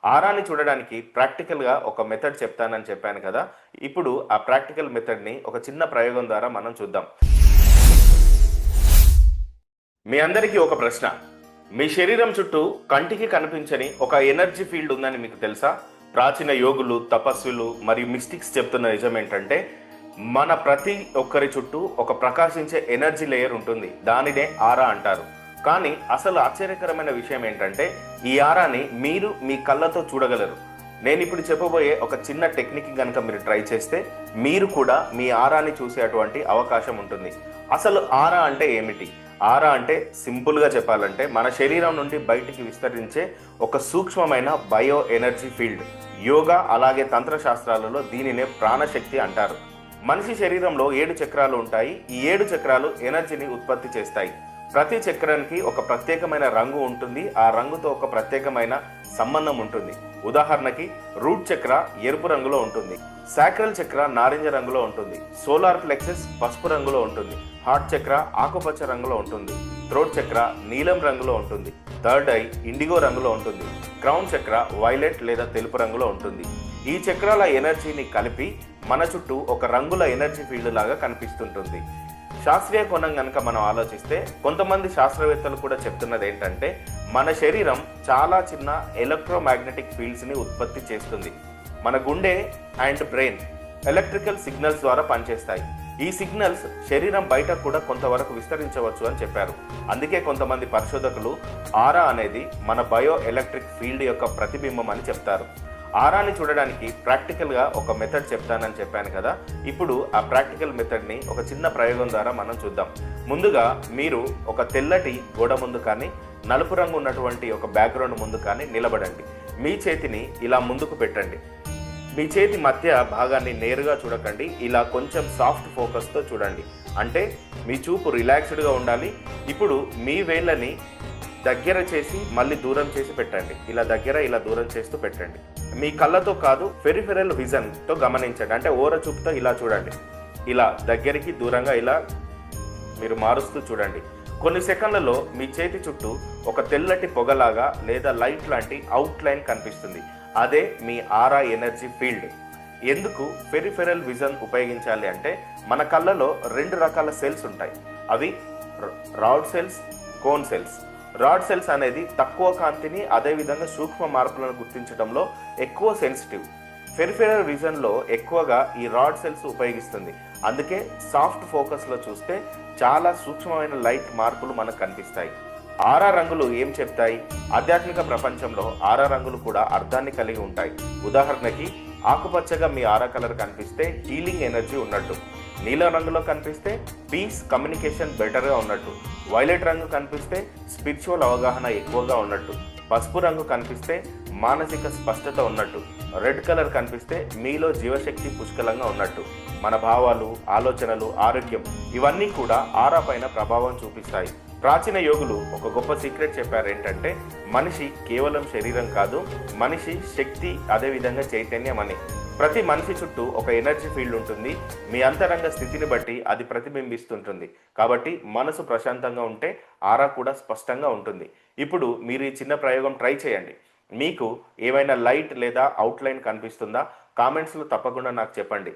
ఆరాని చూడడానికి ప్రాక్టికల్గా ఒక మెథడ్ చెప్తానని చెప్పాను కదా. ఇప్పుడు ఆ ప్రాక్టికల్ మెథడ్ని ఒక చిన్న ప్రయోగం ద్వారా మనం చూద్దాం. మీ అందరికీ ఒక ప్రశ్న. మీ శరీరం చుట్టూ కంటికి కనిపించని ఒక ఎనర్జీ ఫీల్డ్ ఉందని మీకు తెలుసా? ప్రాచీన యోగులు, తపస్సులు మరియు మిస్టిక్స్ చెప్తున్న నిజం ఏంటంటే మన ప్రతి ఒక్కరి చుట్టూ ఒక ప్రకాశించే ఎనర్జీ లేయర్ ఉంటుంది. దానినే ఆరా అంటారు. కానీ అసలు ఆశ్చర్యకరమైన విషయం ఏంటంటే ఈ ఆరాని మీరు మీ కళ్ళతో చూడగలరు. నేను ఇప్పుడు చెప్పబోయే ఒక చిన్న టెక్నిక్ కనుక మీరు ట్రై చేస్తే మీరు కూడా మీ ఆరాని చూసే అటువంటి అవకాశం ఉంటుంది. అసలు ఆరా అంటే ఏమిటి? ఆరా అంటే సింపుల్గా చెప్పాలంటే మన శరీరం నుండి బయటికి విస్తరించే ఒక సూక్ష్మమైన బయో ఎనర్జీ ఫీల్డ్. యోగా అలాగే తంత్రశాస్త్రాలలో దీనినే ప్రాణశక్తి అంటారు. మనిషి శరీరంలో 7 చక్రాలు ఉంటాయి. ఈ 7 చక్రాలు ఎనర్జీని ఉత్పత్తి చేస్తాయి. ప్రతి చక్రానికి ఒక ప్రత్యేకమైన రంగు ఉంటుంది. ఆ రంగుతో ఒక ప్రత్యేకమైన సంబంధం ఉంటుంది. ఉదాహరణకి రూట్ చక్ర ఎరుపు రంగులో ఉంటుంది, సాక్రల్ చక్ర నారింజ రంగులో ఉంటుంది, సోలార్ ప్లెక్సస్ పసుపు రంగులో ఉంటుంది, హార్ట్ చక్ర ఆకుపచ్చ రంగులో ఉంటుంది, థ్రోట్ చక్ర నీలం రంగులో ఉంటుంది, థర్డ్ ఐ ఇండిగో రంగులో ఉంటుంది, క్రౌన్ చక్ర వైలెట్ లేదా తెలుపు రంగులో ఉంటుంది. ఈ చక్రాల ఎనర్జీని కలిపి మన చుట్టూ ఒక రంగుల ఎనర్జీ ఫీల్డ్ లాగా కనిపిస్తుంటుంది. శాస్త్రీయ కోణం కనుక మనం ఆలోచిస్తే కొంతమంది శాస్త్రవేత్తలు కూడా చెప్తున్నది ఏంటంటే మన శరీరం చాలా చిన్న ఎలక్ట్రోమాగ్నెటిక్ ఫీల్డ్స్ని ఉత్పత్తి చేస్తుంది. మన గుండె అండ్ బ్రెయిన్ ఎలక్ట్రికల్ సిగ్నల్స్ ద్వారా పనిచేస్తాయి. ఈ సిగ్నల్స్ శరీరం బయట కూడా కొంతవరకు విస్తరించవచ్చు అని చెప్పారు. అందుకే కొంతమంది పరిశోధకులు ఆరా అనేది మన బయో ఎలక్ట్రిక్ ఫీల్డ్ యొక్క ప్రతిబింబం అని చెప్తారు. ఆరాని చూడడానికి ప్రాక్టికల్గా ఒక మెథడ్ చెప్తానని చెప్పాను కదా. ఇప్పుడు ఆ ప్రాక్టికల్ మెథడ్ని ఒక చిన్న ప్రయోగం ద్వారా మనం చూద్దాం. ముందుగా మీరు ఒక తెల్లటి గోడ ముందు కానీ నలుపు రంగు ఉన్నటువంటి ఒక బ్యాక్గ్రౌండ్ ముందు కానీ నిలబడండి. మీ చేతిని ఇలా ముందుకు పెట్టండి. మీ చేతి మధ్య భాగాన్ని నేరుగా చూడకండి. ఇలా కొంచెం సాఫ్ట్ ఫోకస్తో చూడండి. అంటే మీ చూపు రిలాక్స్డ్గా ఉండాలి. ఇప్పుడు మీ వేళ్ళని దగ్గర చేసి మళ్ళీ దూరం చేసి పెట్టండి. ఇలా దగ్గర ఇలా దూరం చేస్తూ పెట్టండి. మీ కళ్ళతో కాదు, పెరిఫెరల్ విజన్తో గమనించండి. అంటే ఓర చూపుతో ఇలా చూడండి. ఇలా దగ్గరికి దూరంగా ఇలా మీరు మారుస్తూ చూడండి. కొన్ని సెకండ్లలో మీ చేతి చుట్టూ ఒక తెల్లటి పొగలాగా లేదా లైట్ లాంటి అవుట్లైన్ కనిపిస్తుంది. అదే మీ ఆరా ఎనర్జీ ఫీల్డ్. ఎందుకు పెరిఫెరల్ విజన్ ఉపయోగించాలి అంటే మన కళ్ళలో 2 రకాల సెల్స్ ఉంటాయి. అవి rod cells, cone cells. Rod cells అనేది తక్కువ కాంతిని అదేవిధంగా సూక్ష్మ మార్పులను గుర్తించడంలో ఎక్కువ సెన్సిటివ్. పెరిఫెరల్ విజన్లో ఎక్కువగా ఈ రాడ్ సెల్స్ ఉపయోగిస్తుంది. అందుకే సాఫ్ట్ ఫోకస్లో చూస్తే చాలా సూక్ష్మమైన లైట్ మార్పులు మనకు కనిపిస్తాయి. ఆరా రంగులు ఏం చెప్తాయి? ఆధ్యాత్మిక ప్రపంచంలో ఆరా రంగులు కూడా అర్థాన్ని కలిగి ఉంటాయి. ఉదాహరణకి ఆకుపచ్చగా మీ ఆరా కలర్ కనిపిస్తే హీలింగ్ ఎనర్జీ ఉన్నట్టు, నీలం రంగులో కనిపిస్తే పీస్ కమ్యూనికేషన్ బెటర్గా ఉన్నట్టు, వైలెట్ రంగు కనిపిస్తే స్పిరిచువల్ అవగాహన ఎక్కువగా ఉన్నట్టు, పసుపు రంగు కనిపిస్తే మానసిక స్పష్టత ఉన్నట్టు, రెడ్ కలర్ కనిపిస్తే మీలో జీవశక్తి పుష్కలంగా ఉన్నట్టు. మన భావాలు, ఆలోచనలు, ఆరోగ్యం ఇవన్నీ కూడా ఆరా పైన ప్రభావం చూపిస్తాయి. ప్రాచీన యోగులు ఒక గొప్ప సీక్రెట్ చెప్పారు. ఏంటంటే మనిషి కేవలం శరీరం కాదు, మనిషి శక్తి అదేవిధంగా చైతన్యం అని. ప్రతి మనిషి చుట్టూ ఒక ఎనర్జీ ఫీల్డ్ ఉంటుంది. మీ అంతరంగ స్థితిని బట్టి అది ప్రతిబింబిస్తుంటుంది. కాబట్టి మనసు ప్రశాంతంగా ఉంటే ఆరా కూడా స్పష్టంగా ఉంటుంది. ఇప్పుడు మీరు ఈ చిన్న ప్రయోగం ట్రై చేయండి. మీకు ఏమైనా లైట్ లేదా అవుట్లైన్ కనిపిస్తుందా? కామెంట్స్లో తప్పకుండా నాకు చెప్పండి.